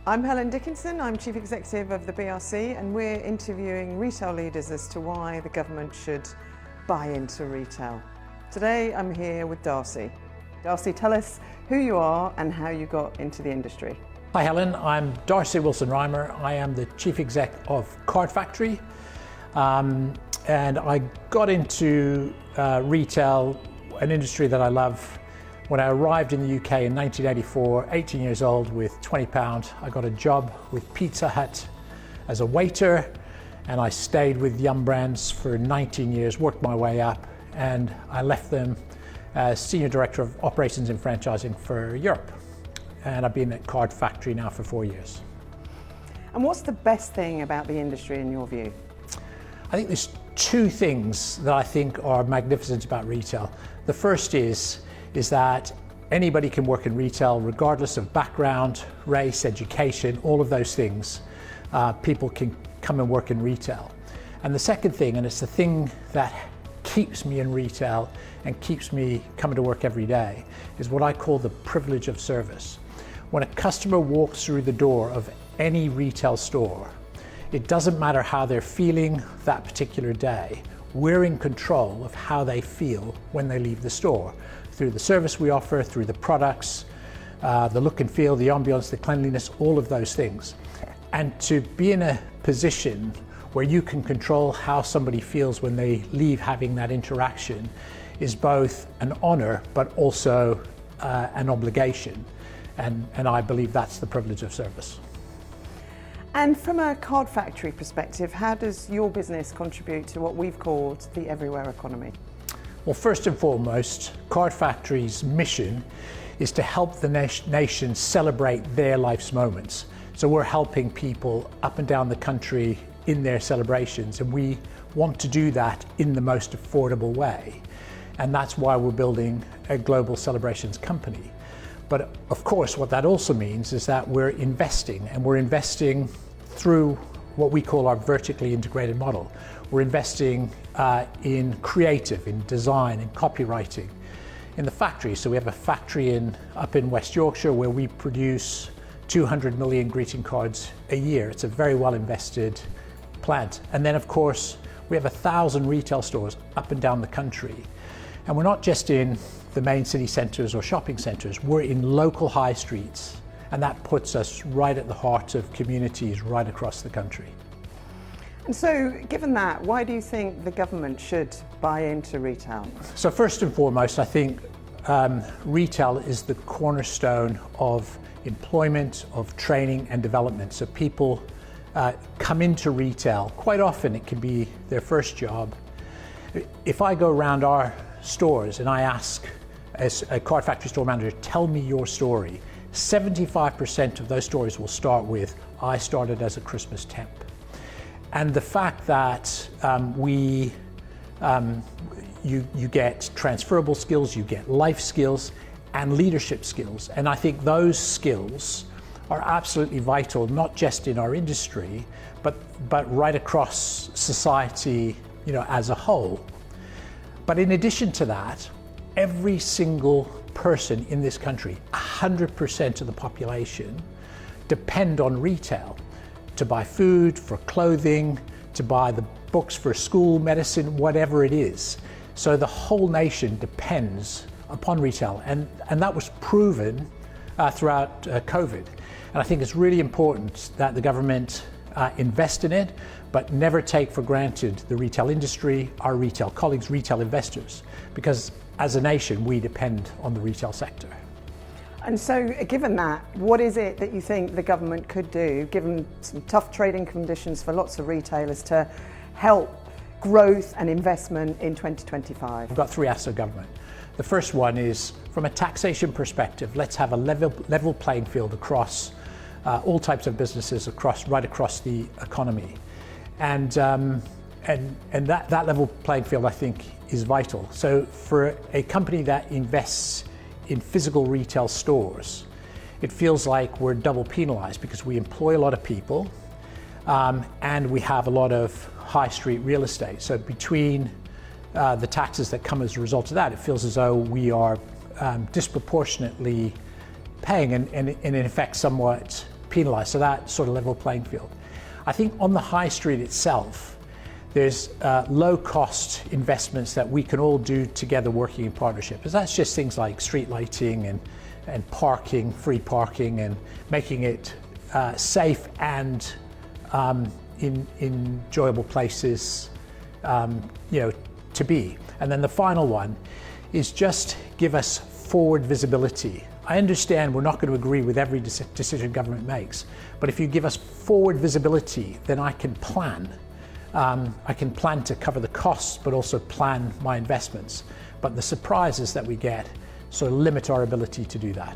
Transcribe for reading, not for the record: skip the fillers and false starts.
I'm Helen Dickinson, I'm Chief Executive of the BRC, and we're interviewing retail leaders as to why the government should buy into retail. Today I'm here with Darcy. Darcy, tell us who you are and how you got into the industry. Hi Helen, I'm Darcy Willson Rymer. I am the Chief Exec of Card Factory, and I got into retail, an industry that I love. When I arrived in the UK in 1984, 18 years old with £20, I got a job with Pizza Hut as a waiter, and I stayed with Yum Brands for 19 years, worked my way up, and I left them as Senior Director of Operations and Franchising for Europe. And I've been at Card Factory now for 4 years. And what's the best thing about the industry in your view? I think there's two things that I think are magnificent about retail. The first is that anybody can work in retail regardless of background, race, education, all of those things. People can come and work in retail. And the second thing, and it's the thing that keeps me in retail and keeps me coming to work every day, is what I call the privilege of service. When a customer walks through the door of any retail store, it doesn't matter how they're feeling that particular day. We're in control of how they feel when they leave the store, through the service we offer, through the products, the look and feel, the ambience, the cleanliness, all of those things. And to be in a position where you can control how somebody feels when they leave having that interaction is both an honor, but also an obligation. And I believe that's the privilege of service. And from a Card Factory perspective, how does your business contribute to what we've called the everywhere economy? Well, first and foremost, Card Factory's mission is to help the nation celebrate their life's moments. So we're helping people up and down the country in their celebrations, and we want to do that in the most affordable way. And that's why we're building a global celebrations company. But of course, what that also means is that we're investing, and we're investing through what we call our vertically integrated model. We're investing in creative, in design, in copywriting, in the factory. So we have a factory up in West Yorkshire where we produce 200 million greeting cards a year. It's a very well invested plant. And then of course, we have 1,000 retail stores up and down the country. And we're not just in the main city centres or shopping centres, we're in local high streets. And that puts us right at the heart of communities right across the country. And so, given that, why do you think the government should buy into retail? So first and foremost, I think retail is the cornerstone of employment, of training and development. So people come into retail. Quite often it can be their first job. If I go around our stores and I ask as a Card Factory store manager, tell me your story, 75% of those stories will start with, I started as a Christmas temp. And the fact that you get transferable skills, you get life skills and leadership skills. And I think those skills are absolutely vital, not just in our industry, but right across society, as a whole. But in addition to that, every single person in this country, 100% of the population, depend on retail to buy food, for clothing, to buy the books for school, medicine, whatever it is. So the whole nation depends upon retail, and that was proven throughout COVID. And I think it's really important that the government invest in it, but never take for granted the retail industry, our retail colleagues, retail investors, because as a nation, we depend on the retail sector. And so, given that, what is it that you think the government could do, given some tough trading conditions for lots of retailers, to help growth and investment in 2025? We've got three asks of government. The first one is, from a taxation perspective, let's have a level playing field across all types of businesses right across the economy. And that level playing field, I think, is vital. So for a company that invests in physical retail stores, it feels like we're double penalized because we employ a lot of people and we have a lot of high street real estate. So between the taxes that come as a result of that, it feels as though we are disproportionately paying and in effect somewhat penalised, so that sort of level playing field. I think on the high street itself, there's low-cost investments that we can all do together working in partnership. And that's just things like street lighting and parking, free parking, and making it safe and enjoyable places to be. And then the final one is just give us forward visibility. I understand we're not going to agree with every decision government makes, but if you give us forward visibility, then I can plan. I can plan to cover the costs, but also plan my investments. But the surprises that we get sort of limit our ability to do that.